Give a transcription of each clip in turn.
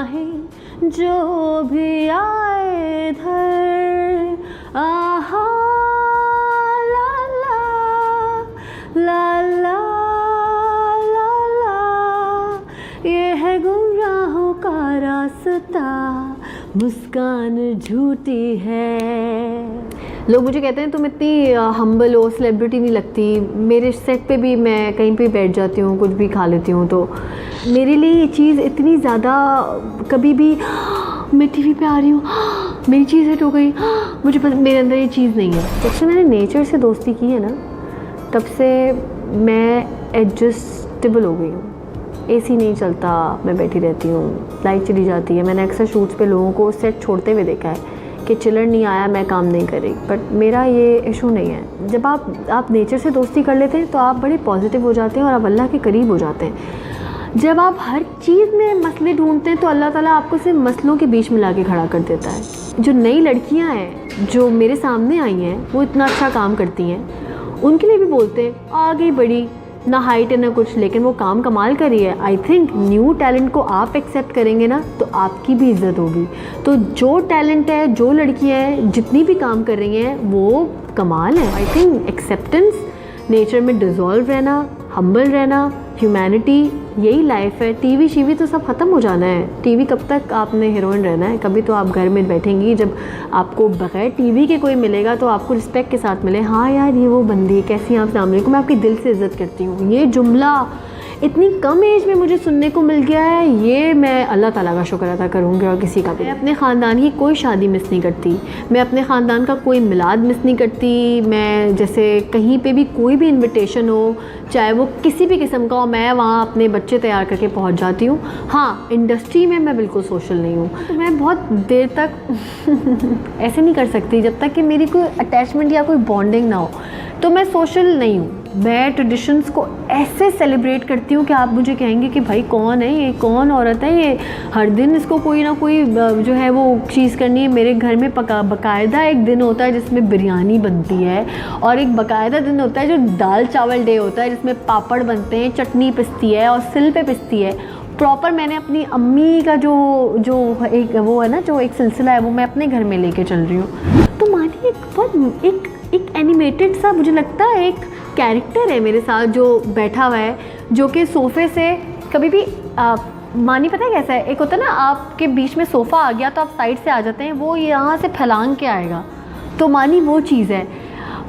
जो भी आए इधर, आहा ला ला ला ला ला ला, ये है गुमराहों का रास्ता, मुस्कान झूठी है। लोग मुझे कहते हैं तुम इतनी हम्बल हो, सेलिब्रिटी नहीं लगती। मेरे सेट पे भी मैं कहीं पे बैठ जाती हूँ, कुछ भी खा लेती हूँ, तो मेरे लिए ये चीज़ इतनी ज़्यादा, कभी भी मैं टीवी पे आ रही हूँ, मेरी चीज़ हिट हो गई, मुझे मेरे अंदर ये चीज़ नहीं है। जब से मैंने नेचर से दोस्ती की है ना, तब से मैं एडजस्टेबल हो गई हूँ। एसी नहीं चलता, मैं बैठी रहती हूँ, लाइट चली जाती है। मैंने अक्सर शूट्स पे लोगों को सेट छोड़ते हुए देखा है कि चिलर नहीं आया, मैं काम नहीं कर रही, बट मेरा ये इशू नहीं है। जब आप नेचर से दोस्ती कर लेते हैं तो आप बड़े पॉजिटिव हो जाते हैं और आप अल्लाह के करीब हो जाते हैं। जब आप हर चीज़ में मसले ढूंढते हैं तो अल्लाह ताला आपको सिर्फ मसलों के बीच में ला के खड़ा कर देता है। जो नई लड़कियां हैं जो मेरे सामने आई हैं, वो इतना अच्छा काम करती हैं, उनके लिए भी बोलते हैं आ गई बड़ी, ना हाइट है ना कुछ, लेकिन वो काम कमाल कर रही है। आई थिंक न्यू टैलेंट को आप एक्सेप्ट करेंगे ना तो आपकी भी इज्जत होगी। तो जो टैलेंट है, जो लड़कियां हैं, जितनी भी काम कर रही हैं, वो कमाल है। आई थिंक एक्सेप्टेंस, नेचर में डिज़ोल्व रहना, हम्बल रहना, ह्यूमैनिटी, यही लाइफ है। टीवी शीवी तो सब ख़त्म हो जाना है। टीवी कब तक आपने हीरोइन रहना है? कभी तो आप घर में बैठेंगी, जब आपको बग़ैर टीवी के कोई मिलेगा तो आपको रिस्पेक्ट के साथ मिले, हाँ यार ये वो बंदी कैसी हैं, आप सामने को, मैं आपकी दिल से इज़्ज़त करती हूँ। ये जुमला इतनी कम एज में मुझे सुनने को मिल गया है, ये मैं अल्लाह ताला का शुक्र अदा करूँगी और किसी का भी। मैं अपने ख़ानदान की कोई शादी मिस नहीं करती, मैं अपने ख़ानदान का कोई मिलाद मिस नहीं करती। मैं जैसे कहीं पे भी कोई भी इनविटेशन हो, चाहे वो किसी भी किस्म का हो, मैं वहाँ अपने बच्चे तैयार करके पहुँच जाती हूँ। हाँ, इंडस्ट्री में मैं बिल्कुल सोशल नहीं हूँ, तो मैं बहुत देर तक ऐसे नहीं कर सकती जब तक कि मेरी कोई अटैचमेंट या कोई बॉन्डिंग ना हो, तो मैं सोशल नहीं हूँ। मैं ट्रेडिशंस को ऐसे सेलिब्रेट करती हूँ कि आप मुझे कहेंगे कि भाई कौन है ये, कौन औरत है ये, हर दिन इसको कोई ना कोई जो है वो चीज़ करनी है। मेरे घर में बाकायदा एक दिन होता है जिसमें बिरयानी बनती है, और एक बाकायदा दिन होता है जो दाल चावल डे होता है, जिसमें पापड़ बनते हैं, चटनी पिसती है और सिल पे पिसती है। प्रॉपर मैंने अपनी अम्मी का जो एक वो है ना, जो एक सिलसिला है, वो मैं अपने घर में लेके चल रही हूँ। तो मानिए एक बहुत एक एनिमेटेड सा मुझे लगता है एक कैरेक्टर है मेरे साथ जो बैठा हुआ है, जो कि सोफ़े से कभी भी मानी पता है कैसा है, एक होता है ना आपके बीच में सोफ़ा आ गया तो आप साइड से आ जाते हैं, वो यहाँ से फैलांग के आएगा, तो मानी वो चीज़ है।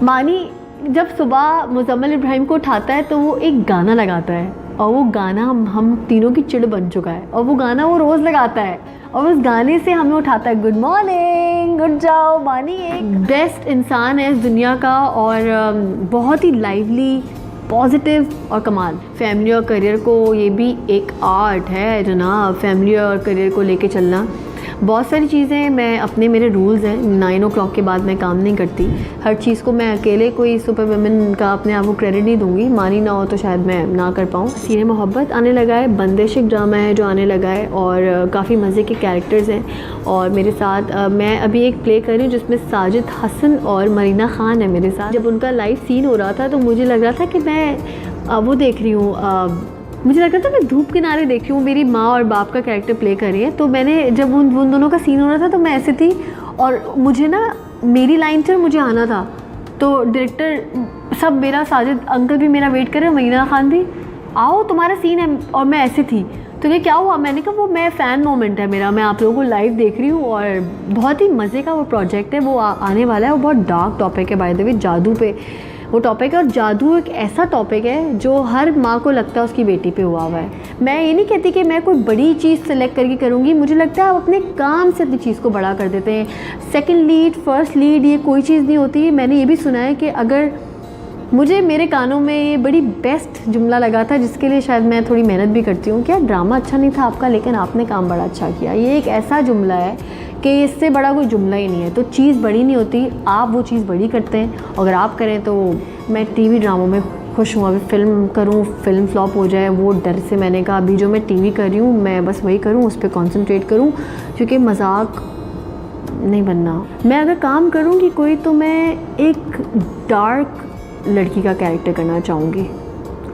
मानी जब सुबह मुज़म्मिल इब्राहिम को उठाता है तो वो एक गाना लगाता है, और वो गाना हम तीनों की चिढ़ बन चुका है, और वो गाना वो रोज़ लगाता है, और उस गाने से हमें उठाता है, गुड मॉर्निंग, गुड जाओ। मानी एक बेस्ट इंसान है इस दुनिया का, और बहुत ही लाइवली, पॉजिटिव और कमाल। फैमिली और करियर को, ये भी एक आर्ट है जनाब, फैमिली और करियर को लेके चलना। बहुत सारी चीज़ें मैं मेरे रूल्स हैं, 9 o'clock के बाद मैं काम नहीं करती। हर चीज़ को मैं अकेले कोई सुपर वुमेन का अपने आप को क्रेडिट नहीं दूंगी, मानी ना हो तो शायद मैं ना कर पाऊँ। सीने मोहब्बत आने लगा है, बंदिश एक ड्रामा है जो आने लगा है, और काफ़ी मज़े के कैरेक्टर्स हैं। और मेरे साथ मैं अभी एक प्ले कर रही हूँ जिसमें साजिद हसन और मरीना ख़ान है मेरे साथ। जब उनका लाइव सीन हो रहा था तो मुझे लग रहा था कि मैं वो देख रही हूँ, मुझे लग रहा था मैं धूप किनारे देख रही हूँ, मेरी माँ और बाप का कैरेक्टर प्ले कर रही है। तो मैंने जब उन दोनों का सीन हो रहा था तो मैं ऐसे थी, और मुझे ना मेरी लाइन से मुझे आना था, तो डायरेक्टर सब मेरा, साजिद अंकल भी मेरा वेट कर रहे हैं, मरीना खान भी, आओ तुम्हारा सीन है, और मैं ऐसे थी। तो ये क्या हुआ, मैंने कहा वो मैं फ़ैन मोमेंट है मेरा, मैं आप लोगों को लाइव देख रही हूँ, और बहुत ही मज़े का वो प्रोजेक्ट है, वो आने वाला है। वो बहुत डार्क टॉपिक है बाय द वे, जादू पे वो टॉपिक है, और जादू एक ऐसा टॉपिक है जो हर माँ को लगता है उसकी बेटी पे हुआ है। मैं ये नहीं कहती कि मैं कोई बड़ी चीज़ सेलेक्ट करके करूँगी, मुझे लगता है आप अपने काम से अपनी चीज़ को बड़ा कर देते हैं। सेकंड लीड, फर्स्ट लीड, ये कोई चीज़ नहीं होती। मैंने ये भी सुना है कि अगर मुझे मेरे कानों में ये बड़ी बेस्ट जुमला लगा था, जिसके लिए शायद मैं थोड़ी मेहनत भी करती हूँ, क्या ड्रामा अच्छा नहीं था आपका, लेकिन आपने काम बड़ा अच्छा किया। ये एक ऐसा जुमला है कि इससे बड़ा कोई जुमला ही नहीं है। तो चीज़ बड़ी नहीं होती, आप वो चीज़ बड़ी करते हैं, अगर आप करें तो। मैं टीवी ड्रामों में खुश हूँ, अभी फ़िल्म करूँ, फ़िल्म फ्लॉप हो जाए, वो डर से मैंने कहा अभी जो मैं टीवी कर रही हूँ मैं बस वही करूँ, उस पर कॉन्सेंट्रेट करूँ, क्योंकि मजाक नहीं बनना। मैं अगर काम करूँगी कोई, तो मैं एक डार्क लड़की का कैरेक्टर करना चाहूँगी,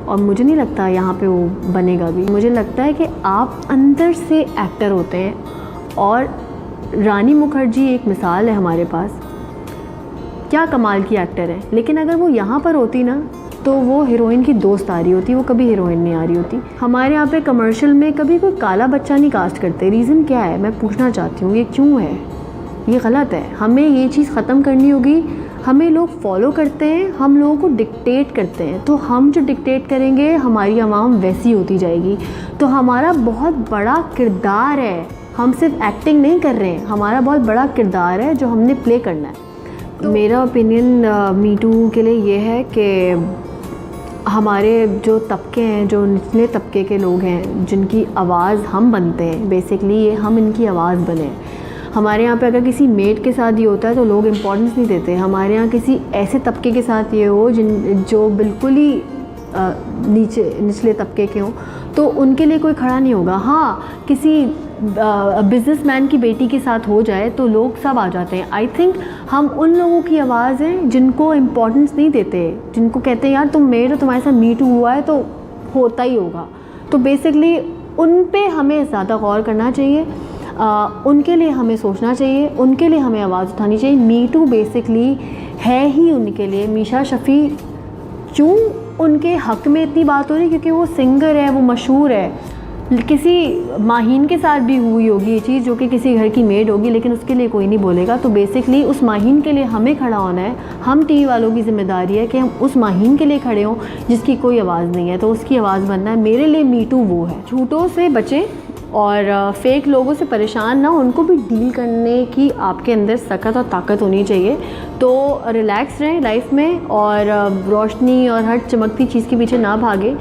और मुझे नहीं लगता यहाँ पे वो बनेगा भी। मुझे लगता है कि आप अंदर से एक्टर होते हैं, और रानी मुखर्जी एक मिसाल है हमारे पास, क्या कमाल की एक्टर है। लेकिन अगर वो यहाँ पर होती ना तो वो हीरोइन की दोस्त आ रही होती, वो कभी हीरोइन नहीं आ रही होती। हमारे यहाँ पे कमर्शियल में कभी कोई काला बच्चा नहीं कास्ट करते। रीज़न क्या है, मैं पूछना चाहती हूँ, ये क्यों है? ये गलत है। हमें ये चीज़ ख़त्म करनी होगी। हमें लोग फॉलो करते हैं, हम लोगों को डिक्टेट करते हैं, तो हम जो डिक्टेट करेंगे हमारी आवाम वैसी होती जाएगी। तो हमारा बहुत बड़ा किरदार है, हम सिर्फ एक्टिंग नहीं कर रहे हैं, हमारा बहुत बड़ा किरदार है जो हमने प्ले करना है। तो मेरा ओपिनियन मी टू के लिए ये है कि हमारे जो तबके हैं, जो निचले तबके के लोग हैं, जिनकी आवाज़ हम बनते हैं, बेसिकली ये हम इनकी आवाज़ बने। हमारे यहाँ पे अगर किसी मेड के साथ ये होता है तो लोग इम्पोर्टेंस नहीं देते। हमारे यहाँ किसी ऐसे तबके के साथ ये हो जो बिल्कुल ही निचले तबके के हों, तो उनके लिए कोई खड़ा नहीं होगा। हाँ, किसी बिज़नेसमैन की बेटी के साथ हो जाए तो लोग सब आ जाते हैं। आई थिंक हम उन लोगों की आवाज़ हैं जिनको इम्पोर्टेंस नहीं देते, जिनको कहते हैं यार तुम मेड हो, तुम्हारे साथ मी टू हुआ है तो होता ही होगा। तो बेसिकली उन पे हमें ज़्यादा गौर करना चाहिए, उनके लिए हमें सोचना चाहिए, उनके लिए हमें आवाज़ उठानी चाहिए। मी टू बेसिकली है ही उनके लिए। मीशा शफ़ी क्यों उनके हक़ में इतनी बात हो रही, क्योंकि वो सिंगर है, वो मशहूर है। किसी माहीन के साथ भी हुई होगी ये चीज़, जो कि किसी घर की मेड होगी, लेकिन उसके लिए कोई नहीं बोलेगा। तो बेसिकली उस माहीन के लिए हमें खड़ा होना है। हम टीवी वालों की ज़िम्मेदारी है कि हम उस माहीन के लिए खड़े हों जिसकी कोई आवाज़ नहीं है, तो उसकी आवाज़ बनना है। मेरे लिए मी टू वो है। झूठों से बचें और फेक लोगों से परेशान ना, उनको भी डील करने की आपके अंदर सख्त और ताकत होनी चाहिए। तो रिलैक्स रहें लाइफ में, और रोशनी और हर चमकती चीज़ के पीछे ना भागें।